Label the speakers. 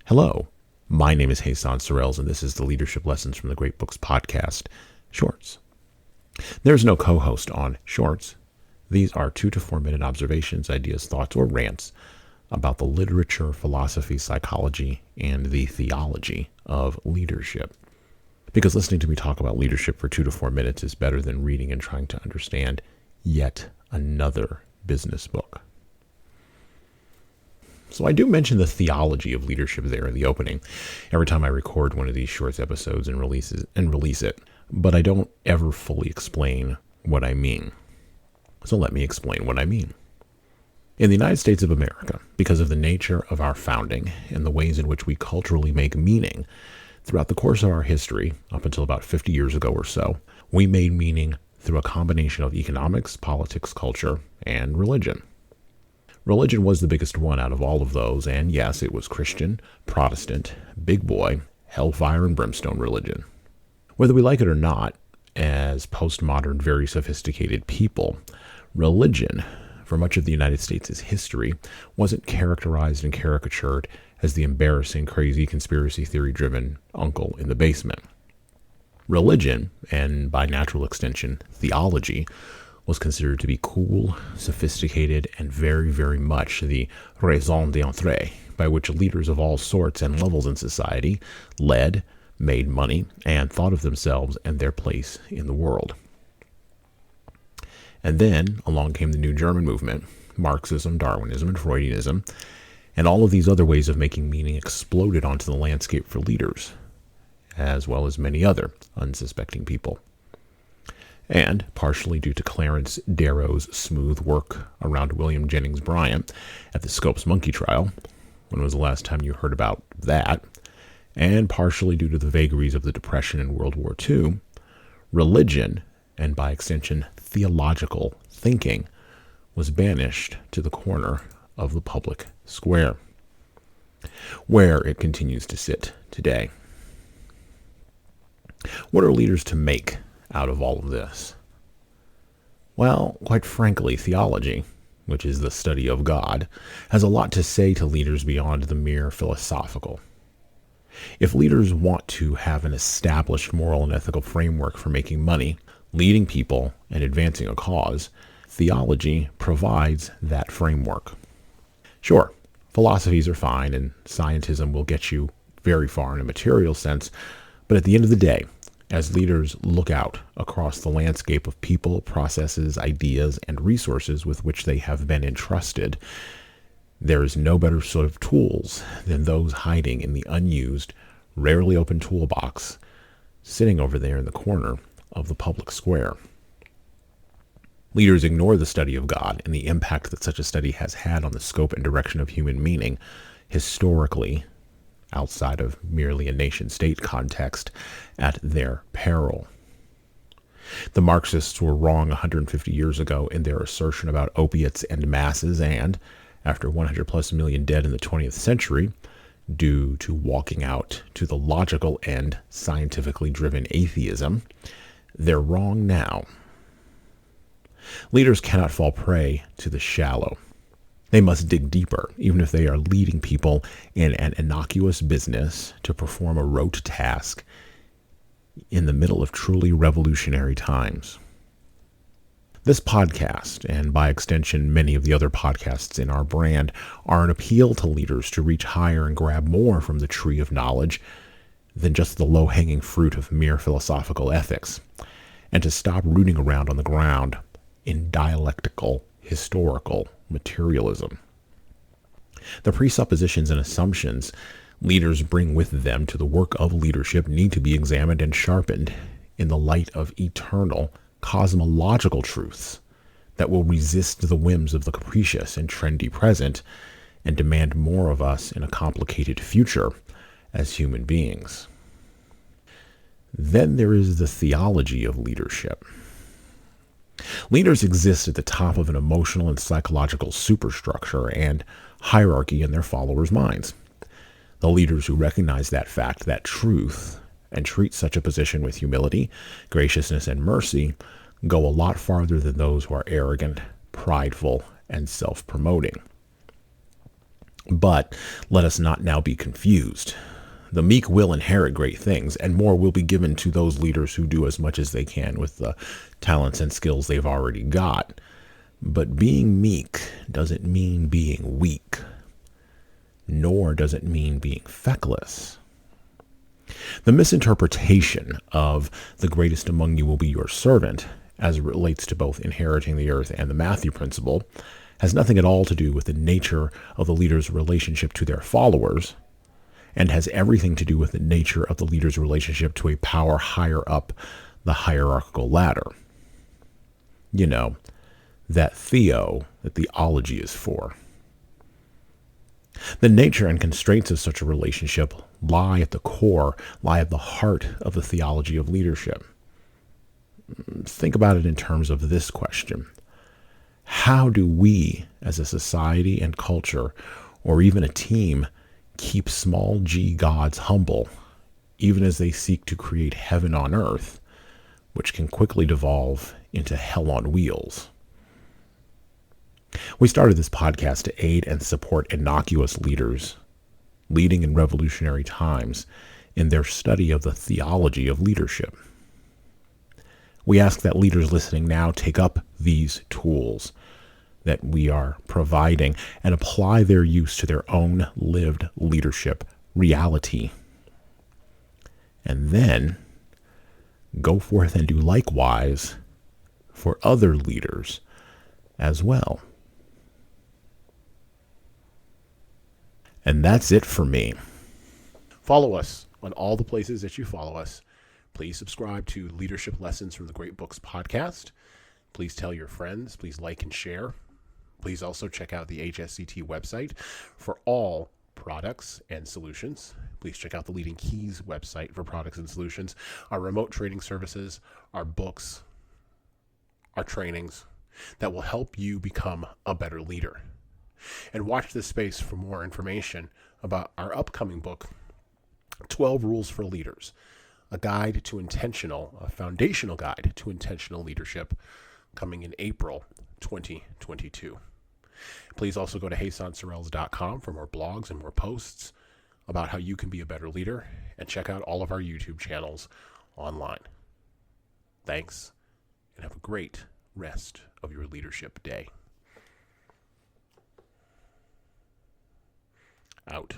Speaker 1: Hello, my name is Jesan Sorrells, and this is the Leadership Lessons from the Great Books podcast, Shorts. There's no co-host on Shorts. These are 2 to 4 minute observations, ideas, thoughts, or rants about the literature, philosophy, psychology, and the theology of leadership. Because listening to me talk about leadership for 2 to 4 minutes is better than reading and trying to understand yet another business book. So I do mention the theology of leadership there in the opening every time I record one of these Shorts episodes and release it, but I don't ever fully explain what I mean. So let me explain what I mean. In the United States of America, because of the nature of our founding and the ways in which we culturally make meaning, throughout the course of our history, up until about 50 years ago or so, we made meaning through a combination of economics, politics, culture, and religion. Religion was the biggest one out of all of those, and yes, it was Christian, Protestant, big boy, hellfire and brimstone religion. Whether we like it or not, as postmodern, very sophisticated people, religion, for much of the United States' history, wasn't characterized and caricatured as the embarrassing, crazy, conspiracy theory-driven uncle in the basement. Religion, and by natural extension, theology, was considered to be cool, sophisticated, and very, very much the raison d'être by which leaders of all sorts and levels in society led, made money, and thought of themselves and their place in the world. And then along came the New German movement, Marxism, Darwinism, and Freudianism, and all of these other ways of making meaning exploded onto the landscape for leaders, as well as many other unsuspecting people. And, partially due to Clarence Darrow's smooth work around William Jennings Bryan at the Scopes monkey trial, when was the last time you heard about that, and partially due to the vagaries of the Depression and World War II, religion, and by extension theological thinking, was banished to the corner of the public square, where it continues to sit today. What are leaders to make out of all of this? Well, quite frankly, theology, which is the study of God, has a lot to say to leaders beyond the mere philosophical. If leaders want to have an established moral and ethical framework for making money, leading people, and advancing a cause, theology provides that framework. Sure, philosophies are fine, and scientism will get you very far in a material sense, but at the end of the day, as leaders look out across the landscape of people, processes, ideas, and resources with which they have been entrusted, there is no better sort of tools than those hiding in the unused, rarely open toolbox sitting over there in the corner of the public square. Leaders ignore the study of God and the impact that such a study has had on the scope and direction of human meaning historically, outside of merely a nation-state context, at their peril. The Marxists were wrong 150 years ago in their assertion about opiates and masses, and, after 100+ million dead in the 20th century, due to walking out to the logical and scientifically driven atheism, they're wrong now. Leaders cannot fall prey to the shallow. They must dig deeper, even if they are leading people in an innocuous business to perform a rote task in the middle of truly revolutionary times. This podcast, and by extension many of the other podcasts in our brand, are an appeal to leaders to reach higher and grab more from the tree of knowledge than just the low-hanging fruit of mere philosophical ethics, and to stop rooting around on the ground in dialectical, historical materialism. The presuppositions and assumptions leaders bring with them to the work of leadership need to be examined and sharpened in the light of eternal cosmological truths that will resist the whims of the capricious and trendy present and demand more of us in a complicated future as human beings. Then there is the theology of leadership. Leaders exist at the top of an emotional and psychological superstructure and hierarchy in their followers' minds. The leaders who recognize that fact, that truth, and treat such a position with humility, graciousness, and mercy go a lot farther than those who are arrogant, prideful, and self-promoting. But let us not now be confused. The meek will inherit great things, and more will be given to those leaders who do as much as they can with the talents and skills they've already got. But being meek doesn't mean being weak, nor does it mean being feckless. The misinterpretation of the greatest among you will be your servant, as it relates to both inheriting the earth and the Matthew principle, has nothing at all to do with the nature of the leader's relationship to their followers, and has everything to do with the nature of the leader's relationship to a power higher up the hierarchical ladder. You know, that theology is for. The nature and constraints of such a relationship lie at the heart of the theology of leadership. Think about it in terms of this question. How do we, as a society and culture, or even a team, keep small g gods humble, even as they seek to create heaven on earth, which can quickly devolve into hell on wheels? We started this podcast to aid and support innocuous leaders leading in revolutionary times in their study of the theology of leadership. We ask that leaders listening now take up these tools that we are providing and apply their use to their own lived leadership reality. And then go forth and do likewise for other leaders as well. And that's it for me. Follow us on all the places that you follow us. Please subscribe to Leadership Lessons from the Great Books podcast. Please tell your friends. Please like and share. Please also check out the HSCT website for all products and solutions. Please check out the Leading Keys website for products and solutions, our remote training services, our books, our trainings that will help you become a better leader. And watch this space for more information about our upcoming book, 12 Rules for Leaders, a foundational guide to intentional leadership, coming in April 2022. Please also go to JesanSorrells.com for more blogs and more posts about how you can be a better leader, and check out all of our YouTube channels online. Thanks, and have a great rest of your leadership day. Out.